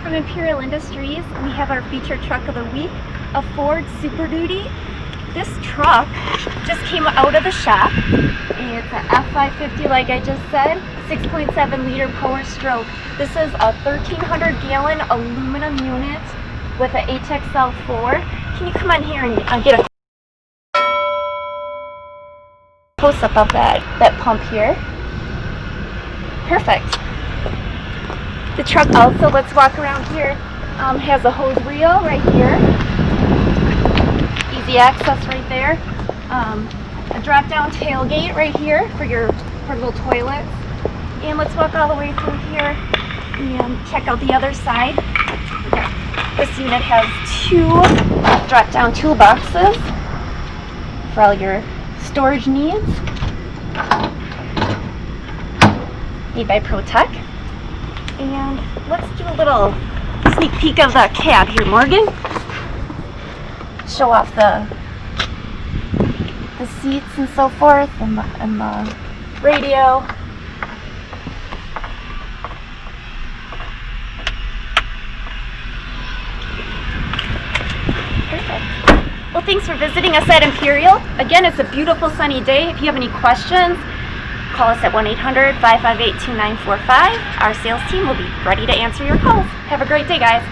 from Imperial Industries. We have our featured truck of the week, a Ford Super Duty. This truck just came out of the shop. It's an F550 like I just said, 6.7 liter Power Stroke. This is a 1,300 gallon aluminum unit with an HXL4. Can you come on here and get a close-up of that pump here? Perfect. The truck also, let's walk around here, has a hose reel right here. Easy access right there. A drop-down tailgate right here for your portable toilets. And let's walk all the way through here and check out the other side. This unit has two drop-down toolboxes for all your storage needs. Made by ProTech. And let's do a little sneak peek of the cab here, Morgan. Show off the seats and so forth, and the radio. Perfect. Well, thanks for visiting us at Imperial. Again, it's a beautiful sunny day. If you have any questions, call us at 1-800-558-2945. Our sales team will be ready to answer your calls. Have a great day, guys.